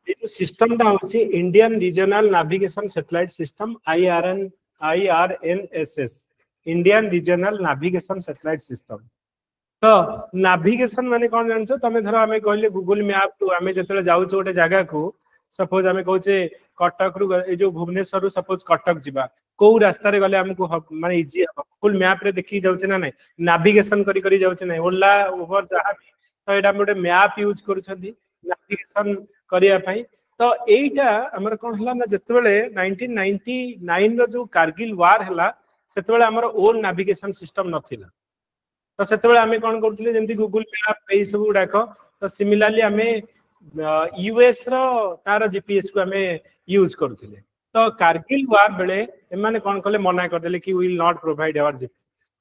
ये जो सिस्टम टा होची Indian regional navigation satellite system IRNSS Indian regional navigation satellite system. तो नेविगेशन माने कौन जानछो तमे धर आमे कहले गूगल मैप टू आमे जतले जाउछ गोटे जगह को सपोज आमे कहूचे कटक रु ए जो भुवनेश्वर रु सपोज कटक जिबा को रास्ता रे गले हमको माने इजी हम गूगल मैप रे देखि जाउछ ना नै नेविगेशन करी करी जाउछ नै ओला उबर जहा भी तो एटा मोटे मैप यूज करूछंती नेविगेशन करिया पई। तो एटा हमर कोन हला ना जतबेले 1999 रो जो कारगिल वार हला सेतबेले हमर ओन नेविगेशन सिस्टम नथिला। तो सेतबेले आमे कोन करथिले जेंति गूगल मैप ए सब डाको तो सिमिलरली आमे यूएस रो तार जीपीएस को आमे यूज करथिले। तो कारगिल वार बेले एमाने कोन कले मना कर देले कि will not provide our GPS.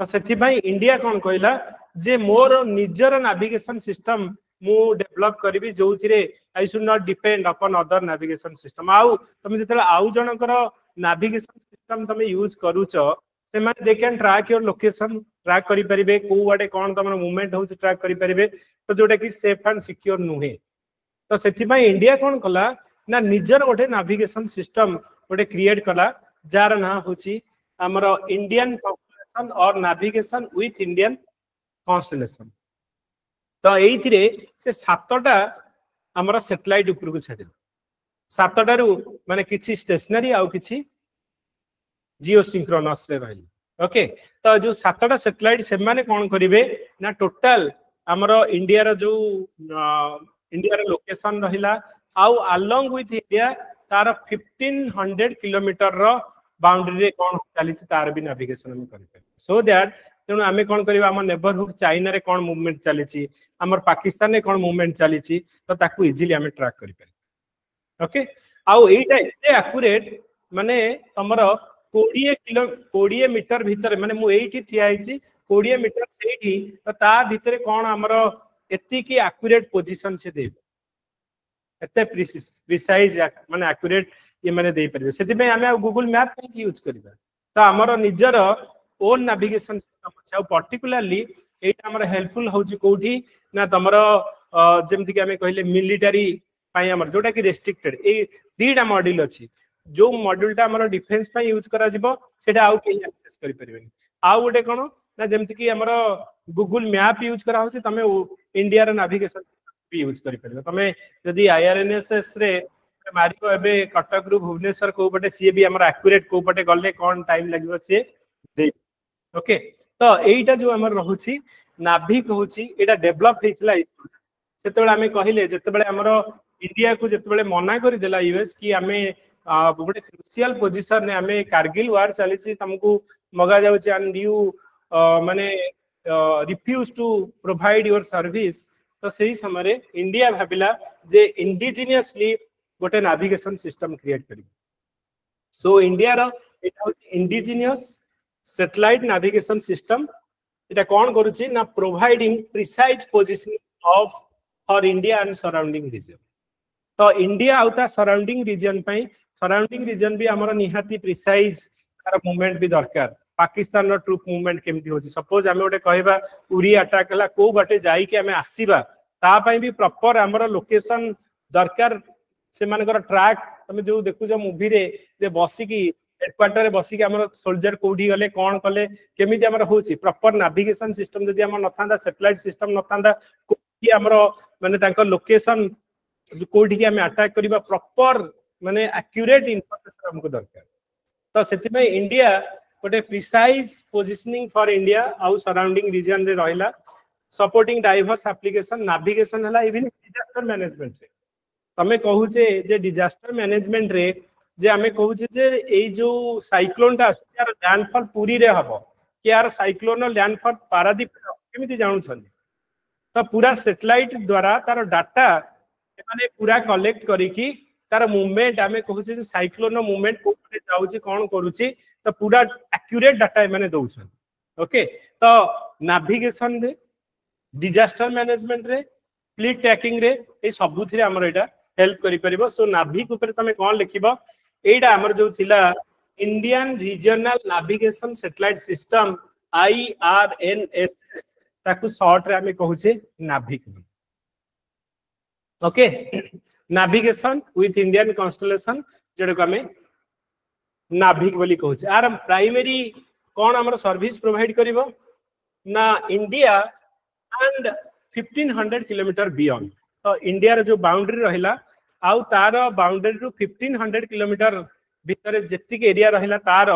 तो सेथि भाई इंडिया कोन कहला जे मोर निजर नेविगेशन सिस्टम मु डेवलप करबी जोथिरे I should not depend upon other navigation system. आउ तमे जतले आउ जनकर नेविगेशन सिस्टम तमे यूज करूचो से माने they can track your location track करि परिबे को वाडे कोन तमर मूवमेंट होछ ट्रैक करि परिबे तो जोटा कि सेफ एंड सिक्योर नुहे। तो सेथि भाई इंडिया कोन कला ना निजर गोटे नेविगेशन सिस्टम गोटे क्रिएट कला जार ना होची हमर इंडियन पॉपुलेशन और नेविगेशन विथ इंडियन कॉन्स्टलेशन। तो एइथिरे से सातटा हमर सैटेलाइट ऊपर को छाडी सातटा रु माने किछि स्टेशनरी आउ किछि जियो सिंक्रोनस रे रहली। ओके तो जो सातटा सैटेलाइट से माने कोन करिवे ना टोटल हमर इंडिया रो जो इंडिया रो लोकेशन रहिला आउ अलोंग विथ इंडिया तार 1500 किलोमीटर रो बाउंड्री रे कोन चली तार भी नेविगेशन हम करि सो दैट तेणु आमे कोन करिवा हम नेबरहुड चाइना रे कोन मूवमेंट चली छी हमर पाकिस्तान रे कोन मूवमेंट चली छी तो ताकू इजीली हमें ट्रैक करि पारे। ओके आउ एटा एते एक्यूरेट माने हमर 20 मीटर भीतर माने मु एठी ठिया हिची 20 मीटर सेठी तो ता भीतर कोन हमर एति की एक्यूरेट पोजीशन से देबे एते प्रिसाइज माने एक्यूरेट ये माने दे परिबे सेति में हमें गूगल मैप पे यूज करबा। तो हमर निजर ओन नेविगेशन सिस्टम छै पर्टिकुलरली एटा हमर हेल्पफुल होची कोठी ना तमर जेमति कि हमें कहले मिलिटरी पाई हमर जोटा कि रेस्ट्रिक्टेड ए दीटा मॉड्यूल अछि जो मॉड्यूलटा हमर डिफेंस पाई यूज करा जिवो सेटा आउ के एक्सेस करि परिबेनी। आउ गोटे कोन ना जेमति कि हमर गूगल मैप यूज करा होची तमे इंडिया रे नेविगेशन भी यूज करि परिबे। तमे यदि IRNSS रे मारिको एबे कटक रु भुवनेश्वर को बटे सी भी हमर एक्यूरेट को बटे गले कोन टाइम लागबो से दे। ओके तो एटा जो हमर रहूची नाभिक होची एटा डेवलप हेतला सेतेबेले हमें कहिले जेतेबेले हमर इंडिया को जेतेबेले मना करि देला यूएस कि हमें गोटे क्रुशियल पोजीशन ने हमें कारगिल वार चली छी तुमको मगा जाउ छी एंड यू माने refuse to provide your service. तो सही समय इंडिया भाबिला जे इंडिजिनियसली गोटे नेविगेशन सिस्टम क्रिएट करी। सो इंडिया रो एटा इंडिजिनियस सैटेलाइट नेविगेशन सिस्टम एटा कोन करूची ना providing precise positioning of for India and surrounding reason. तो इंडिया आउता सराउंडिंग रीजन पई सराउंडिंग रीजन भी हमर निहाती प्रिसाइज तार मूवमेंट भी दरकार। पाकिस्तान रो ट्रूप मूवमेंट केमती होची सपोज हमें गोटे कहबा उरी अटैक हला को बाटे जाई के हमें आसीबा ता पई भी प्रॉपर हमर लोकेशन दरकार से मानकर ट्रैक तमे जो देखु जो मूवी रे जे बसी की हेडक्वार्टर रे बसी के हमर सोल्जर कोठी गले कोन कले केमिति हमर होची प्रॉपर नेविगेशन सिस्टम जदी हमर नथांदा सैटेलाइट सिस्टम नथांदा कोठी हमर माने तांका लोकेशन जो कोठी के हमें अटैक करबा प्रॉपर माने एक्यूरेट इंफॉर्मेशन हमको दरकार। तो सेति में इंडिया गोटे प्रिसाइज पोजीशनिंग फॉर इंडिया आउ सराउंडिंग रीजन रे रहला सपोर्टिंग डाइवर्स एप्लीकेशन नेविगेशन हला इवन डिजास्टर मैनेजमेंट रे तमे कहूचे जे डिजास्टर मैनेजमेंट रे जे हमें कहूचे जे ए जो साइक्लोन ता यार लैंडफॉल पूरी रे हबो कि यार साइक्लोन लैंडफॉल पारादीप केमिति जानु छथि। तो पूरा सैटेलाइट द्वारा तार डाटा माने पूरा कलेक्ट करी की तार मूवमेंट हमें कहूचे जे साइक्लोन मूवमेंट कोठे जाउची कोन करूची तो पूरा एक्यूरेट डाटा माने दउछन। ओके तो नेविगेशन रे डिजास्टर मैनेजमेंट रे फ्लीट ट्रैकिंग रे ए सबुथिरे हमर एटा हेल्प करि परिबो। सो नाभिक ऊपर तमे कोन लिखिबो एटा हमर जो थिला Indian regional navigation satellite system IRNSS ताकू शॉर्ट रे हमें कहूचे नाभिक। ओके नाविगेशन विथ इंडियन कॉन्स्टलेशन जोड़ा को आम नाभिक बोली कहूँ। आर प्राइमरी कौन आम सर्विस प्रोवाइड करिवो ना इंडिया एंड 1500 किलोमीटर बियॉन्ड। तो इंडिया रो जो बाउंड्री रहिला आउ तार बाउंड्री रु 1500 किलोमीटर भितर जेतिक एरिया रहिला तार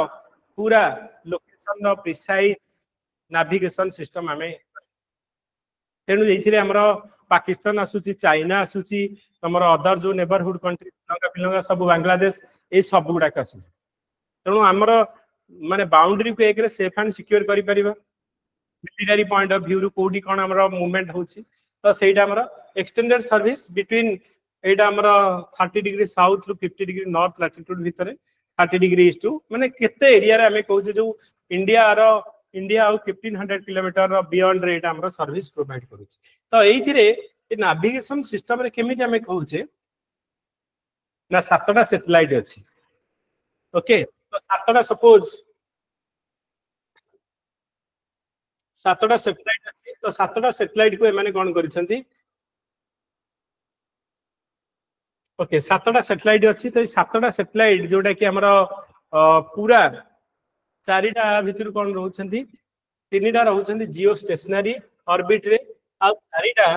पूरा लोकेशन रो प्रिसाइज नाविगेशन सिस्टम आमे तेणु ये आमर पाकिस्तान आसूची चाइना आसूची तुम अदर जो नेबरहुड कंट्री श्रीलंका पिलंका सब बांग्लादेश ये सब गुड़ाक आस तेणु आमर माने बाउंड्री को एक सेफ एंड सिक्योर करि परिबा मिलिटरी पॉइंट ऑफ व्यू कोडी कोन हमर मूवमेंट होची तो सेटा हमर एक्सटेंडेड सर्विस बिटवीन एटा हमर 30 डिग्री साउथ रु 50 डिग्री नॉर्थ लैटिट्यूड भितरे 30 डिग्री ईस्ट टू माने केते एरिया रे हमें कहूचे जो इंडिया रो इंडिया आउ 1500 किलोमीटर बियॉन्ड रेट हमर सर्विस प्रोवाइड करूची। तो एइथिरे ए नेविगेशन सिस्टम रे केमिति हमें कहूचे ना 7टा सैटेलाइट अछि। ओके तो 7टा सपोज 7टा सैटेलाइट अछि तो 7टा सैटेलाइट को एमाने कोन करिसंती। ओके 7टा सैटेलाइट अछि तो 7टा सैटेलाइट जोटा कि हमर पूरा 4टा भितर कोन रहउछंती 3टा रहउछंती जियो स्टेशनरी ऑर्बिट रे आ 4टा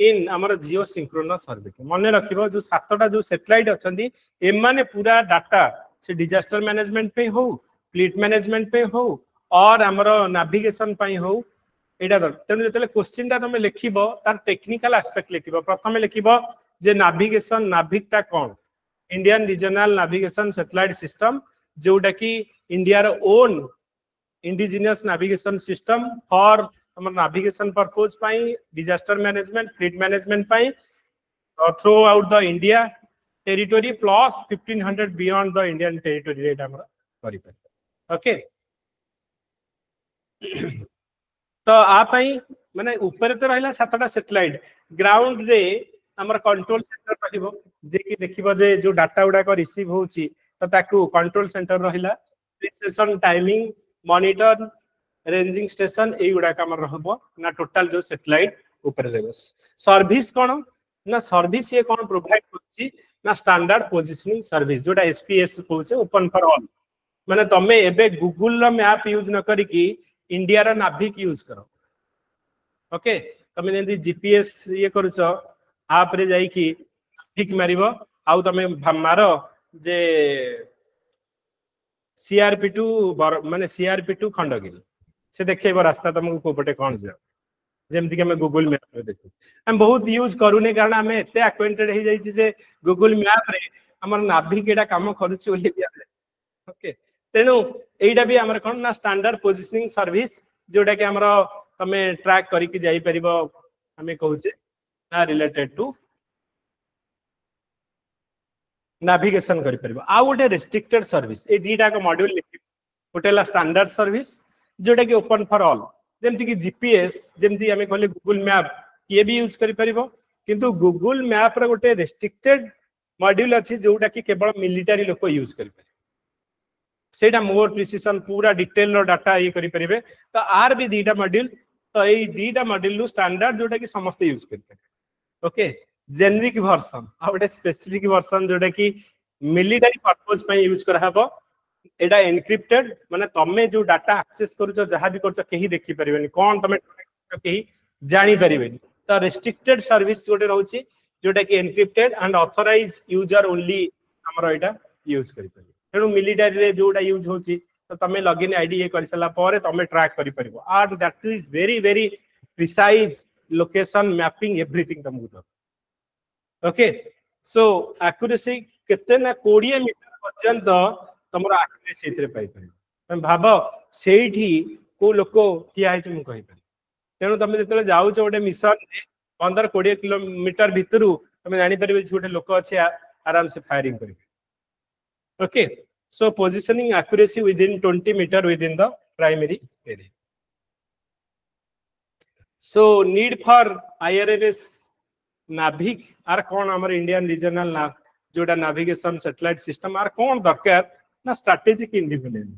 इन हमर जियो सिंक्रोनस ऑर्बिट। मने रखिबो जो 7टा जो सैटेलाइट अछंती एमाने पूरा डाटा से डिजास्टर मैनेजमेंट पे हो फ्लीट मैनेजमेंट पे हो और हमर नेविगेशन पे हो एटा तेनु जतले क्वेश्चन ता तमे लिखिबो तार टेक्निकल एस्पेक्ट लिखिबो प्रथमे लिखिबो जे नेविगेशन नाभिकटा कोन Indian regional navigation satellite system जोटा कि इंडिया रो own indigenous navigation system for हमर नेविगेशन पर्पस पई डिजास्टर मैनेजमेंट फ्लीट मैनेजमेंट पई throughout the India territory plus 1500 beyond the Indian territory रेट हमर करि पर। ओके तो आपई माने ऊपर तो रहला 7टा सैटेलाइट ग्राउंड रे हमर कंट्रोल सेंटर रहिबो जे कि देखिबो जे जो डाटा उडा को रिसीव होउची तो ताकू कंट्रोल सेंटर रहिला precision timing monitor ranging station ए उडा का हमर रहबो ना टोटल जो सैटेलाइट ऊपर रहबो। सर्विस कोन ना सर्विस ये कोन प्रोवाइड करची ना स्टैंडर्ड पोजिशनिंग सर्विस जोटा एसपीएस कहउचे ओपन फॉर ऑल माने तमे एबे गूगल रो मैप यूज न करी कि इंडिया रो नाभिक यूज करो। ओके तमे जेंति जीपीएस ये करूछ आप रे जाई कि नाभिक मारिबो आउ तमे मारो जे सीआरपी2 माने सीआरपी2 खंडगिरी से देखेबो रास्ता तुमको कोपटे कोन जा जेमति कि हमें गूगल मैप रे देखु हम बहुत यूज करूने कारण हमें एते एक्वेंटेड हे जाई जे गूगल मैप रे हमर नाभिक एटा काम करूची ओले भी। ओके तेनु एइडा भी हमर कोन ना स्टैंडर्ड पोजिशनिंग सर्विस जोटा कि हमर तमे ट्रैक करी कि जाई परिबो हमें कहूचे ना रिलेटेड टू नेविगेशन करि परिबो। आ गोटे रेस्ट्रिक्टेड सर्विस ए दीटा को मॉड्यूल लिखि गोटेला स्टैंडर्ड सर्विस जोटा कि ओपन फॉर ऑल जेमति कि जीपीएस जेमति हमें कहले गूगल मैप ये भी यूज करि परिबो किंतु गूगल मैप रे गोटे रेस्ट्रिक्टेड मॉड्यूल अछि जोटा कि केवल मिलिटरी लोक यूज करि परिबे सेटा मोर प्रिसिजन पूरा डिटेल रो डाटा ये करि परिबे। तो आर भी दीटा मॉड्यूल तो ए दीटा मॉड्यूल स्टैंडर्ड जोटा कि समस्त यूज करि परिबे। ओके जेनेरिक वर्जन आ गोटे स्पेसिफिक वर्जन जोटा कि मिलिटरी पर्पस पे यूज करा हबो एटा एनक्रिप्टेड माने तमे जो डाटा एक्सेस करूछ जहां भी करूछ केही देखि परिबेनी कोन तमे केही जानि परिबेनी। तो रेस्ट्रिक्टेड सर्विस गोटे रहउची जोटा कि encrypted and authorise user only हमर एटा यूज करि परिबे। तेणु मिलिटरी रे जोटा यूज होची तो तमे लॉगिन आईडी ये करसला पारे तमे ट्रैक करि परिबो and that is very very precise location mapping everything तमको। ओके सो एक्यूरेसी केते ना 20 मीटर पर्यंत तमरो एक्यूरेसी इतरे पाई परिबो। हम भाबो सेठी को लोको किया है हम कहि पारि तेणु तमे जतले जाउ छ ओटे मिशन 15-20 किलोमीटर भितरु तमे जानि परिबे छोटे लोक अछि आराम से फायरिंग करिबे। Okay so positioning accuracy within 20 meter within the primary area. So need for IRNS नाभिक आर कौन हमारे इंडियन रीजनल ना जोड़ा नेविगेशन सैटेलाइट सिस्टम आर कौन दरकार ना स्ट्रेटेजिक इंडिपेंडेंस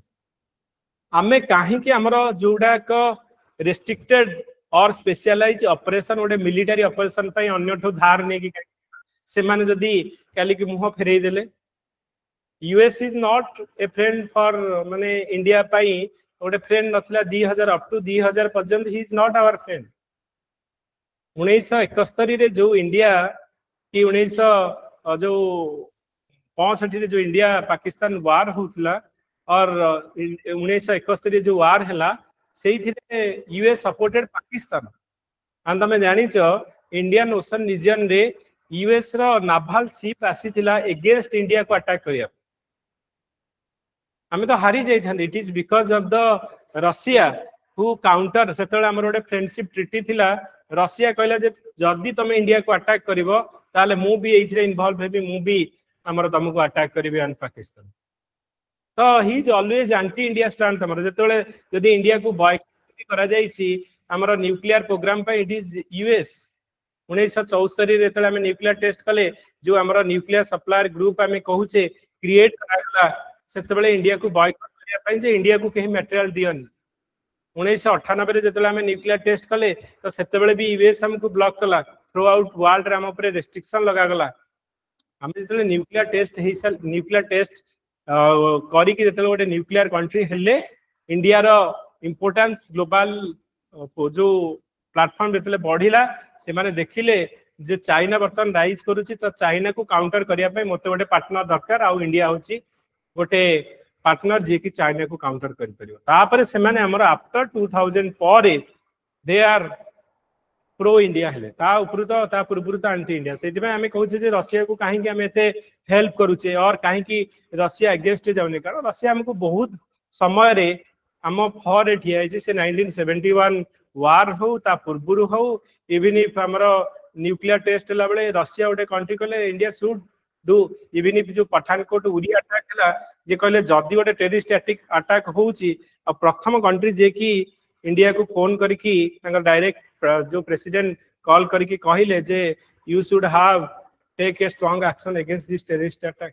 आमे काहे कि हमरो जोड़ा को रेस्ट्रिक्टेड और स्पेशलाइज ऑपरेशन ओडे मिलिटरी ऑपरेशन पई अन्यठो धार ने कि से माने जदी काली की मुह फेरई देले US is not a friend for माने इंडिया पाई गोटे फ्रेंड नथला 2000 अप टू 2000 पर्यंत he is not our friend 1971 रे जो इंडिया कि 1900 जो 65 जो इंडिया पाकिस्तान वार होतला और 1971 जो वार हैला से यूएस सपोर्टेड पाकिस्तान एंड तमे जानी इंडियन ओशन रीजन रे यूएस रो नाभाल शिप आसीथिला अगेंस्ट इंडिया को अटैक करिया हमें तो हारी जाइथान it is because of the Russia who counter सेतले हमर गोटे फ्रेंडशिप ट्रीटी थिला रशिया कहला जे जदी तमे इंडिया को अटैक करिवो ताले मु भी एथिरे इन्वॉल्व हेबी मु भी हमर तुमको अटैक करिवे ऑन पाकिस्तान तो he is always anti India stand हमर जेतले जदी इंडिया को बॉयकॉट करा जाईची हमर न्यूक्लियर प्रोग्राम पे इट इज यूएस 1974 रे तले हम न्यूक्लियर टेस्ट कले जो हमर न्यूक्लियर सप्लायर ग्रुप हमें कहूचे क्रिएट करागला सेतबेले इंडिया को बॉयकॉट करिया पई जे इंडिया को केही मटेरियल दियन 1998 रे जेतले हम न्यूक्लियर टेस्ट कले तो सेतबेले भी यूएस हमको ब्लॉक कला थ्रू आउट वर्ल्ड रे हम ऊपर रेस्ट्रिक्शन लगा गला हम जेतले न्यूक्लियर टेस्ट हे सल न्यूक्लियर टेस्ट करी कि जेतले गोटे न्यूक्लियर कंट्री हेले इंडिया रो इंपोर्टेंस ग्लोबल जो प्लेटफॉर्म जेतले बढ़िला से माने देखिले जे चाइना बर्तन राइज करूची तो चाइना को काउंटर करिया पई मते गोटे पार्टनर दरकार आ इंडिया होची गोटे पार्टनर जे कि चाइना को काउंटर करि परियो तापरे से माने हमर आफ्टर 2000 परे दे आर प्रो इंडिया हेले ता ऊपर तो ता पूर्व तो एंटी इंडिया सेति में हमें कहूचे जे रशिया को काहे कि हम एते हेल्प करूचे और काहे कि रशिया अगेंस्ट जाउने कारण रशिया हमको बहुत समय रे हम फॉर एट हिया से 1971 वार हो ता पूर्व हो इवन इफ हमरो न्यूक्लियर टेस्ट हला बेले रशिया गोटे कंट्री कहले India should do even if जो पठानकोट उरी अटैक हला जे कहले जदी गोटे टेररिस्ट अटैक होउची आ प्रथम कंट्री जे कि इंडिया को फोन करके डायरेक्ट जो प्रेसिडेंट कॉल करके कहले जे you should have take a strong action against this terrorist attack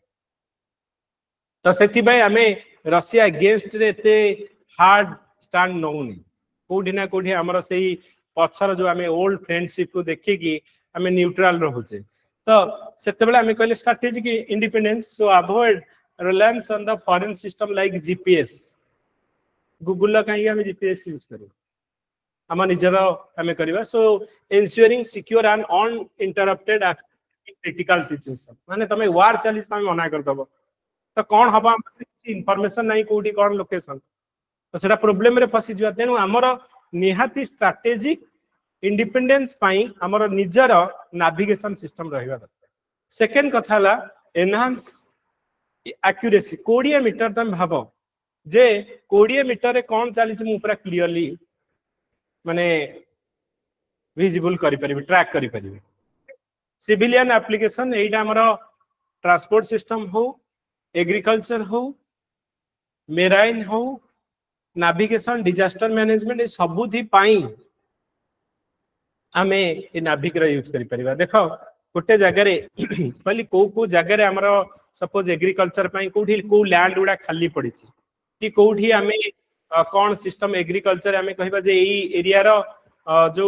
तो सेठी भाई हमें रशिया अगेंस्ट रे ते हार्ड स्टैंड नउनी कोठी ना कोठी हमर सेही पछर जो हमें ओल्ड फ्रेंडशिप को देखि कि हमें न्यूट्रल रहउचे तो सेते बेला हमें कहले strategic independence so avoid reliance on the foreign system like GPS Google ला काई हमें जीपीएस यूज करू हम निजर हमें करबा so ensuring secure and uninterrupted access in critical situation माने तमे वार चलिस तमे मना कर दबो तो कोन हबा इंफॉर्मेशन नहीं कोठी कोन लोकेशन तो सेटा प्रॉब्लम रे फसी जवा तेनु हमर निहाती स्ट्रेटेजिक इंडिपेंडेंस पाई हमर निजर नेविगेशन सिस्टम रहबा दरकार सेकंड कथा ला एनहांस एक्यूरेसी 20 मीटर तम भाबो जे 20 मीटर रे कोन चली मु पूरा क्लियरली माने विजिबल करि परिबे ट्रैक करि परिबे सिविलियन एप्लीकेशन एटा हमर ट्रांसपोर्ट सिस्टम हो एग्रीकल्चर हो मेराइन हो नेविगेशन डिजास्टर मैनेजमेंट ए सबुथि पाई आमे ए नाभिक रे यूज करि परिबा देखो गोटे जगह रे कहली को जगह रे हमर सपोज एग्रीकल्चर पाई कोठी को लैंड उडा खाली पड़ी छी कि कोठी आमे कौन सिस्टम एग्रीकल्चर आमे कहबा जे एई एरिया रो जो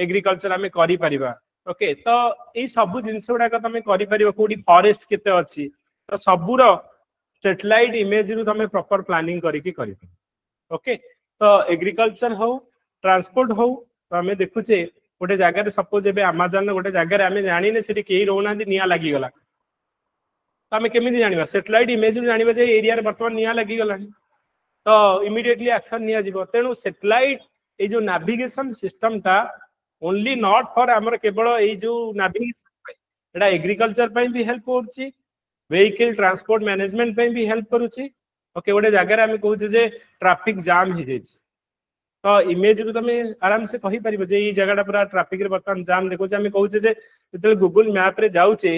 एग्रीकल्चर आमे करि परिबा ओके तो ए सब जिंस उडा का तमे करि परिबा कोठी फॉरेस्ट केते अछि तो सबुर सैटेलाइट इमेज रु तमे प्रॉपर प्लानिंग करिकि करि ओके तो एग्रीकल्चर हो ट्रांसपोर्ट हो तो हमें देखुचे गोटे जगह सपोज एबे अमेज़न गोटे जगह हमें जानी ने सेठी केही रहना निया लागि गला तो हमें केमिति जानिबा सैटेलाइट इमेज रु जानिबा जे एरिया रे वर्तमान निया लागि गला तो इमीडिएटली एक्शन निया जिवो तेनु सैटेलाइट ए जो नेविगेशन सिस्टम ता ओनली नॉट फॉर हमर केवल ए जो नेविगेशन एडा एग्रीकल्चर पई भी हेल्प होची व्हीकल ट्रांसपोर्ट मैनेजमेंट पे भी हेल्प करूची ओके गोटे जगह हमें कहूचे जे ट्रैफिक जाम हो जाए तो इमेज रु तमे आराम से कहि परिबो जे ई जगहटा पूरा ट्रैफिक रे बर्तन जाम देखो जे हमें कहूचे जे जते गूगल मैप रे जाउचे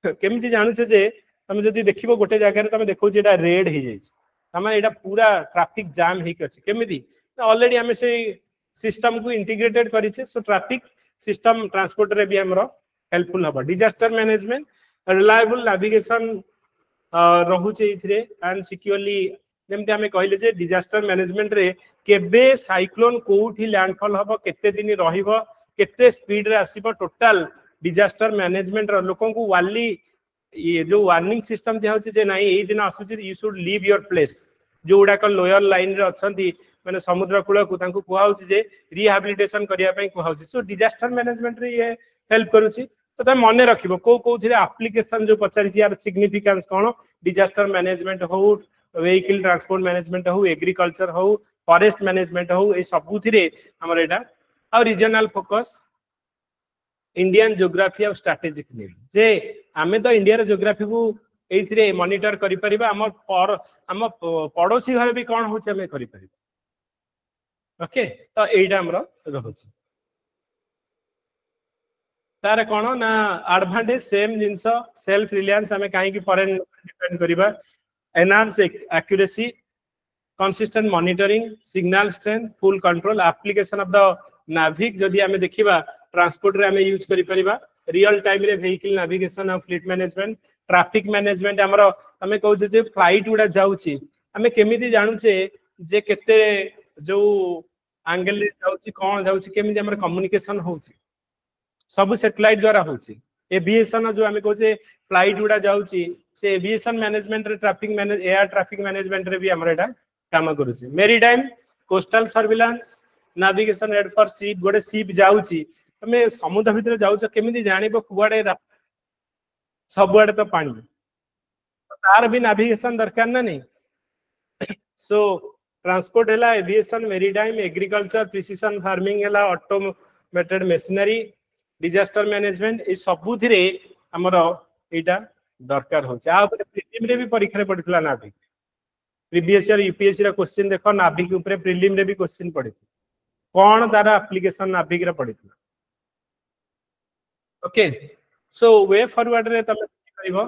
केमिति जानूचे जे तमे जदी देखिबो गोटे जगह रे तमे देखौ जे एटा रेड हो जाए तमे एटा पूरा ट्रैफिक जाम हेक अछि केमिति ऑलरेडी हमें से सिस्टम को इंटीग्रेटेड करिছে सो ट्रैफिक सिस्टम ट्रांसपोर्ट रे भी हमरो हेल्पफुल हबो डिजास्टर मैनेजमेंट रिलायबल नेविगेशन रहुचे इथरे एंड सिक्योरली जेमते हमें कहले जे डिजास्टर मैनेजमेंट रे केबे साइक्लोन कोठी लैंडफॉल हबो केते दिन रहिबो केते स्पीड रे आसीबो टोटल डिजास्टर मैनेजमेंट लोकों को वाली ये जो वार्निंग सिस्टम दिया होची जे नाही एई दिन आसुची you should leave your place जो गुडा को लोयर लाइन रे अछंती माने समुद्र कूल को तांको कुहा होची जे रिहैबिलिटेशन करिया पई कुहा होची सो डिजास्टर मैनेजमेंट रे ये हेल्प करूची तो तुम मन रखिबो को थिरे एप्लीकेशन जो पचारि यार सिग्निफिकेंस कोन डिजास्टर मैनेजमेंट हो व्हीकल ट्रांसपोर्ट मैनेजमेंट हो एग्रीकल्चर हो फॉरेस्ट मैनेजमेंट हो ए सब थिरे हमर एटा आ रीजनल फोकस इंडियन ज्योग्राफी और स्ट्रेटेजिक नीड जे आमे तो इंडिया रे ज्योग्राफी को एथिरे मॉनिटर करि परिबा हम पड़ोसी घरे भी कोन होचे हमें करि परिबा ओके तो एटा हमरो रहउची तार कोन ना एडवांटेज सेम जिंस सेल्फ रिलायंस हमें काहे की फॉरेन डिपेंड करिबा enhance accuracy consistent monitoring signal strength full control application of the नाविक जदि हमें देखिबा ट्रांसपोर्ट रे हमें यूज करि परिबा रियल टाइम रे व्हीकल नेविगेशन और फ्लीट मैनेजमेंट ट्रैफिक मैनेजमेंट हमरो हमें कहू जे फ्लाइट उडा जाउची हमें केमिति जानूचे जे केते जो एंगल रे जाउची कोन जाउची केमिति हमर कम्युनिकेशन होउची सब सैटेलाइट द्वारा होउची एविएशन जो हमें कहू जे फ्लाइट उडा जाउची से एविएशन मैनेजमेंट रे traffic manage air traffic management रे भी हमर एटा काम करूची maritime coastal surveillance navigation head for ship गोटे शिप जाउची तमे समुद्र भीतर जाउछ केमिति जानिबो कुआडे सबआडे तो पानी तार भी नेविगेशन दरकार ना नहीं सो ट्रांसपोर्ट हैला aviation maritime agriculture precision farming हैला ऑटोमेटेड मशीनरी डिजास्टर मैनेजमेंट ए सबु थिरे हमर एटा दरकार होछ आ ऊपर प्रीलिम रे भी परीक्षा रे पड़ितला नाविक प्रीवियस ईयर यूपीएससी रा क्वेश्चन देखो नाविक ऊपर प्रीलिम रे भी क्वेश्चन पड़े कोन तारा एप्लीकेशन नाविक रे पड़ितला ओके सो वे फॉरवर्ड रे तमे करिवो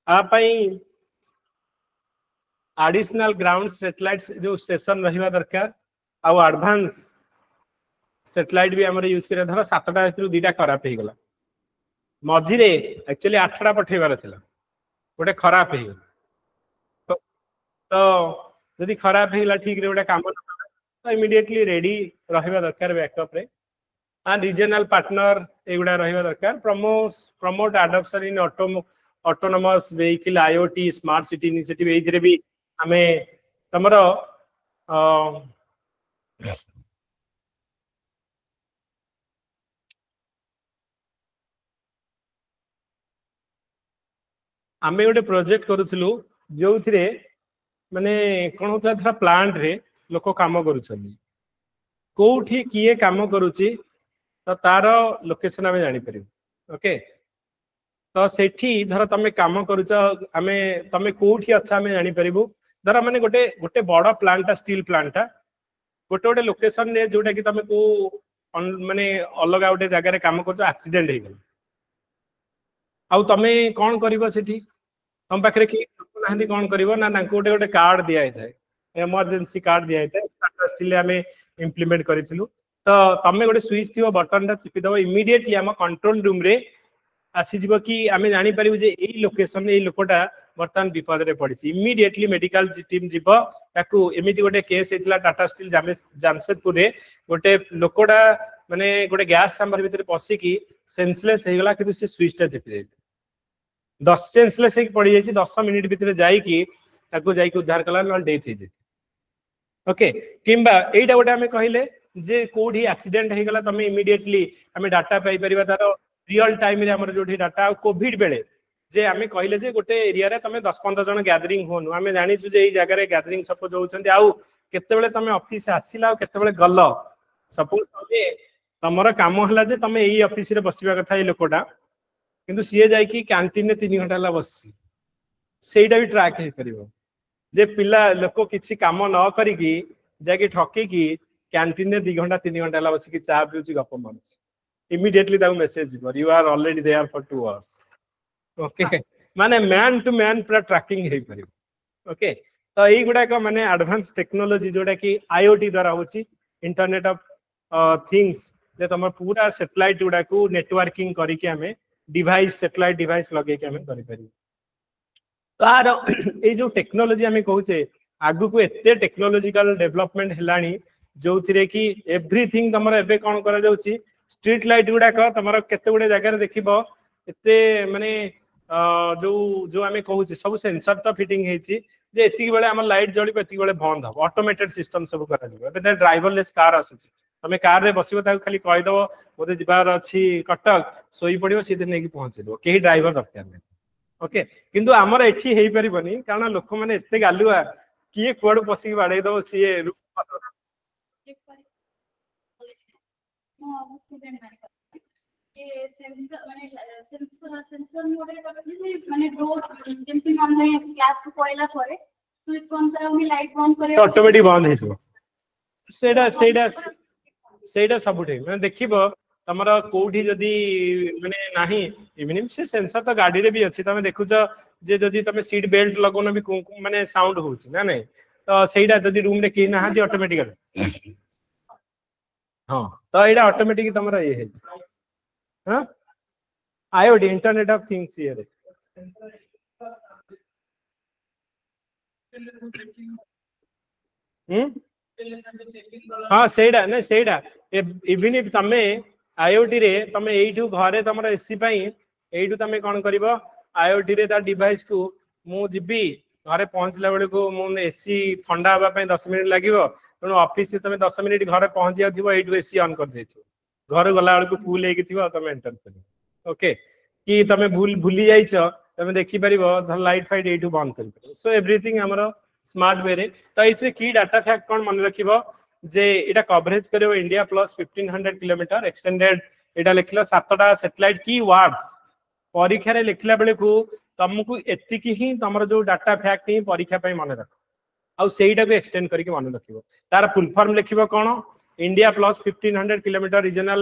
आ पई एडिशनल ग्राउंड सैटेलाइट्स जो स्टेशन रहिबा दरकार आ एडवांस सैटेलाइट भी हमरे यूज करे धर 7टा भितर 2टा खराब हे गेला मझिरे एक्चुअली 8टा पठेबार थिला गोटे खराब हे तो जदि खराब हे गेला ठीक रे गोटे काम तो इमीडिएटली रेडी रहिबा दरकार बैकअप रे and regional partner एगुडा रहिबा दरकार promote adoption in autonomous vehicle IoT smart city initiative एइथरे भी हमें तमरो आमे गोटे प्रोजेक्ट करूथिलु जोथिरे माने कोन होता था प्लांट रे लोक काम करूछनी कोठी किए काम करूची तो तार लोकेशन आमे जानि परिबो ओके तो सेठी धर तमे काम करूछ आमे तमे कोठी अच्छा आमे जानि परिबो धर माने गोटे गोटे बड़ प्लांट स्टील प्लांट गोटे गोटे लोकेशन रे जोटा कि तमे को माने अलग गोटे जगह रे काम करूछ एक्सीडेंट हे गेल आउ तमे कोन करिवो सेठी तम पाखरे कि नाहंदी कोन करिवो ना गोटे गोटे कार्ड दिया थाए इमरजेंसी कार्ड दिया थाए टाटा स्टील आमे इंप्लीमेंट करिथिलु तो तमे गोटे स्विच थियो बटन टा चिपि दबो इमीडिएटली हम कंट्रोल रूम रे आसी जीवो कि आमे जानि परिबो जे एई लोकेशन एई लोकटा वर्तमान विपद रे पड़िछि इमीडिएटली मेडिकल टीम जीवो ताकू एमिति गोटे केस हेतला टाटा स्टील जामशेदपुर रे गोटे लोकटा माने गोटे गैस चैम्बर भीतर पसी कि सेंसलेस हे गला कि से स्विच टा चिपि जाय 10 सेंसलेस हे पड़ी जाय 10 मिनिट भीतर जाई कि ताकू जाई कि उद्धार कला न डेथ हे जे ओके किंबा एइटा गोटे आमे कहिले जे कोठी एक्सीडेंट हे गला तमे इमीडिएटली हमें डाटा पाई परिबा तारो रियल टाइम रे हमर जोठी डाटा कोविड बेले जे हमें कहले जे गोटे एरिया रे तमे 10-15 जन गैदरिंग होनु हमें जानि छु जे एई जगह रे गैदरिंग सपोज होउछन्ती आउ केते बेले तमे ऑफिस आसीला केते बेले गल्ल सपोज तमे तमरा काम हला जे तमे एई ऑफिस रे बसिबा कथा ए लोकोटा किंतु सीए जाई कि कैंटीन ने 3 घंटा ला बससी सेइटा भी ट्रैक हे परिबो जे पिला लोको किछि काम न करी कि जाके ठकी कि कैंटीन ने 2 घंटा 3 घंटा ला बसी कि चा पिउची गप मारछ इमीडिएटली दाउ मेसेज जीव you are already there for 2 hours okay माने मैन टू मैन पूरा ट्रैकिंग हे परिबो ओके तो एई गुडा को माने एडवांस टेक्नोलॉजी जोडा कि आईओटी द्वारा होची इंटरनेट ऑफ थिंग्स जे तमर पूरा सैटेलाइट गुडा को नेटवर्किंग करी के हमें डिवाइस सैटेलाइट डिवाइस लगे के हमें करि परिबो तार ए जो टेक्नोलॉजी हमें कहूचे आगु को एते टेक्नोलॉजिकल डेवलपमेंट हेलानी जो थिरे कि एवरीथिंग तमर एबे कोन करा जाउची स्ट्रीट लाइट गुड़ाक तुम केते गुड़े जगह देखिबो एते माने जो जो आमे कहूचे सब सेंसर तो फिटिंग हेची जे एतिक बेले हमर लाइट जळिबो एतिक बेले बंद हो ऑटोमेटेड सिस्टम सब करा जिवो एबे ड्राइवरलेस कार आसुची तमे कार रे बसिबो ता खाली कहि दबो ओते जिबार अछि कटक सोई पडिबो सीधे नेकी पहुंचे दो केही ड्राइवर दरकार नै ओके किंतु हमर एठी हेई परिबनी कारण लोक माने एते गालुआ किए कोड पसी बाडै दो सीए सेंसर मोड रे माने डोर जेमति हमने क्लास को पळेला परे स्विच बंद करा हम लाइट बंद करे ऑटोमेटिक बंद हेजो सेडा सेडा सेडा सबुठे माने देखिबो तमरा कोठी जदी माने नाही इवनिंग से सेंसर तो गाड़ी रे भी अछि तमे देखुछ जे जदी तमे सीट बेल्ट लगोनो भी माने साउंड होछि ना नै तो सेडा जदी रूम रे के ना हादी ऑटोमेटिकली हां तो एडा ऑटोमेटिक तमरा ये है हां IoT internet of things here हाँ सेडा ना सेडा इवन इफ तमे IoT रे तमे एइठू घरे तमरा एसी पई एइठू तमे कोन करबो IoT रे ता डिवाइस को मु जिबी घरे पहुंचला बेले को मु एसी ठंडा हवा पई 10 मिनिट लागिवो तनो ऑफिस से तमे 10 मिनिट घरे पहुंच जाथिबो एइठू एसी ऑन कर देथिबो घर गला बेले को फुल हेकी थिबो तमे एंटर करियो ओके कि तमे भूली जाइछो तमे देखि परिबो लाइट फाइट एइठू बंद करिबो सो एवरीथिंग हमरो स्मार्ट वे रे तो इथे की डाटा फैक्ट कोन मन रखिबो जे एटा कवरेज करियो इंडिया प्लस 1500 किलोमीटर एक्सटेंडेड एटा लिखलो 7टा सैटेलाइट की वार्ड्स परीक्षा रे लिखला बेले को तुमको एतिकी ही तमरो जो डाटा फैक्ट ही परीक्षा पई मन रख आ सेईटा को एक्सटेंड करके मन रखिबो तार फुल फॉर्म लिखिबो कोन इंडिया प्लस 1500 किलोमीटर रीजनल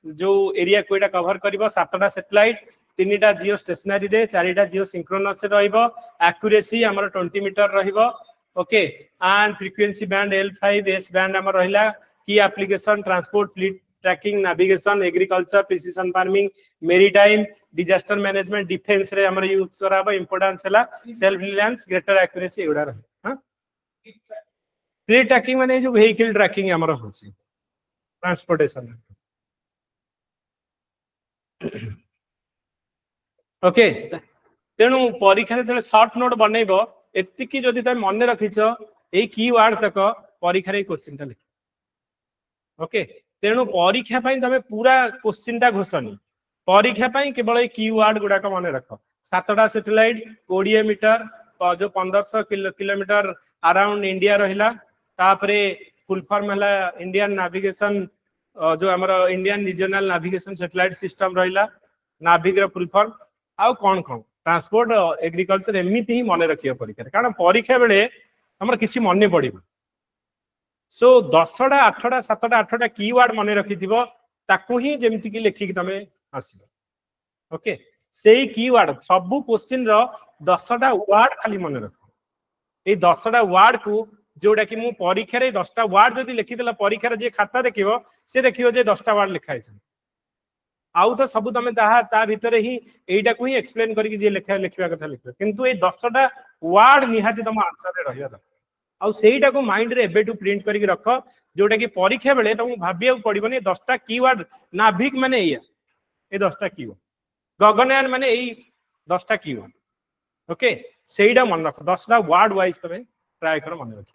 जो एरिया को एटा कवर करिवो 7टा सैटेलाइट 3टा जियो स्टेशनरी रे 4टा जियो सिंक्रोनस रहइबो एक्यूरेसी हमर 20 मीटर रहइबो okay and frequency band L5 S band हमर रहिला की application transport fleet tracking navigation agriculture precision farming maritime disaster management defence रे हमर यूज कराबो इंपोर्टेंस हला सेल्फ रिलायंस ग्रेटर एक्यूरेसी एडा रह हां फ्लीट ट्रैकिंग माने जो व्हीकल ट्रैकिंग हमर होची ट्रांसपोर्टेशन ओके तेणु परीक्षा रे शॉर्ट नोट बनैबो एतिकी जदि तमे मन रखिछ ए कीवर्ड तक परीक्षा रे क्वेश्चन ता लिख ओके तेणु परीक्षा पई तमे पूरा क्वेश्चन ता घोषणी परीक्षा पई केवल ए कीवर्ड गुडा का मन रख 7टा सैटेलाइट 20 मीटर जो 1500 किलोमीटर अराउंड इंडिया रहिला तापरे फुल फॉर्म हला इंडियन नेविगेशन जो हमर Indian regional navigation satellite system रहिला नाभिक रे फुल फॉर्म आउ कोन कोन ट्रांसपोर्ट एग्रीकल्चर एमिति ही मन रखियो परीक्षा कारण परीक्षा बेले हमर किछि मन पड़िबो सो 10टा 8टा 7टा 8टा कीवर्ड मन रखिथिबो ताकू ही जेमिति कि लेखि कि तमे आसीबो ओके सेही कीवर्ड सब क्वेश्चन रो 10टा वर्ड खाली मन रखो ए 10टा वर्ड को जोडा कि मु परीक्षा रे 10टा वर्ड जदी लिखि देला परीक्षा रे जे खाता देखिबो से देखिबो जे 10टा वर्ड लिखा है आउ तो सब तमे ता भितरे ही एइटा को ही एक्सप्लेन करी जे लिखिबा कथा लिखबो किंतु ए 10टा वर्ड निहाती तम आंसर रे रहिया आउ सेइटा को माइंड रे एबे टू प्रिंट करी रख जोटा कि परीक्षा बेले तुम भाबिया पड़िबनी 10टा कीवर्ड नाभिक माने एया ए 10टा कीवर्ड गगनयान माने एई 10टा कीवर्ड ओके सेइटा मन रख 10टा वर्ड वाइज तमे ट्राई कर मन रख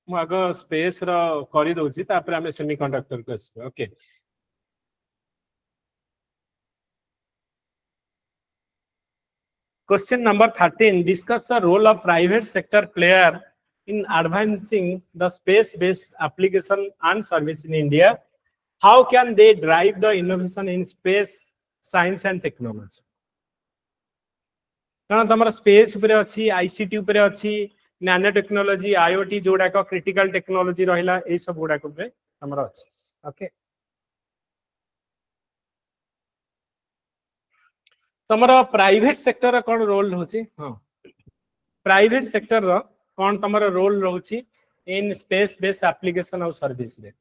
मु आग स्पेस रो करी दोछि तापर हमें सेमीकंडक्टर को आसी okay question number 13 discuss the role of private sector player in advancing the space based application and service in India. How can they drive the innovation in space science and technology? कारण तमरा space ऊपर अछि ICT ऊपर अछि nano technology IoT जोडा का critical technology रहिला ए सब गुडा को पे तमरा अछि ओके तमरा प्राइवेट सेक्टर कोन रोल होछि हां प्राइवेट सेक्टर रो कोन तमरा रोल रहउछि इन स्पेस बेस्ड एप्लीकेशन और सर्विस रे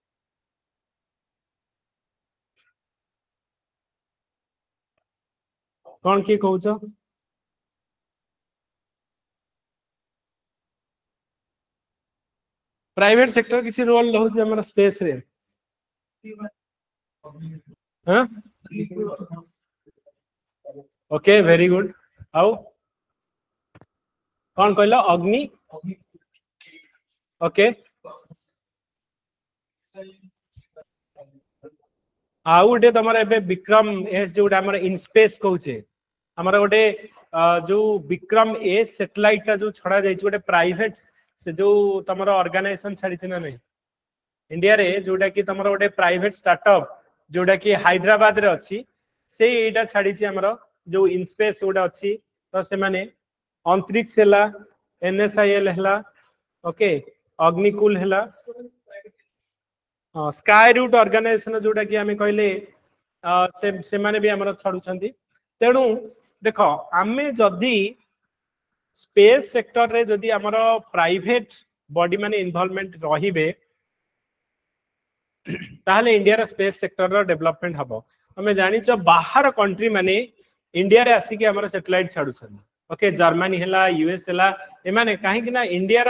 कौन की कहूछ प्राइवेट सेक्टर किसी रोल रहउछ हमर स्पेस रे हां ओके वेरी गुड आउ कौन कहला अग्नि ओके आउ गोटे तुम ए विक्रम एस जो हमर इन स्पेस कहूचे हमर गोटे जो विक्रम एस सैटेलाइट जो छड़ा जाई गोटे प्राइवेट से जो तुम ऑर्गेनाइजेशन छाड़ी ना नहीं इंडिया रे जोटा कि तुम गोटे प्राइवेट स्टार्टअप जोटा कि हैदराबाद रे अच्छी से एटा छाड़ी हमर जो इन स्पेस गोटा अच्छी तो से माने अंतरिक्ष हैला एनएसआईएल हैला ओके अग्निकुल हैला स्काई रूट ऑर्गेनाइजेशन जोटा कि आमे कहले से माने भी हमर छाडुछंती तेणु देखो आमे जदी स्पेस सेक्टर रे जदी हमर प्राइवेट बॉडी माने इन्वॉल्वमेंट रहिबे ताहले इंडिया रा स्पेस सेक्टर रा डेवलपमेंट हबो हमें जानि छ बाहर कंट्री माने इंडिया रे आसी के हमर सैटेलाइट छाडुछंती ओके जर्मनी हैला यूएस हैला ए माने काहे कि ना इंडिया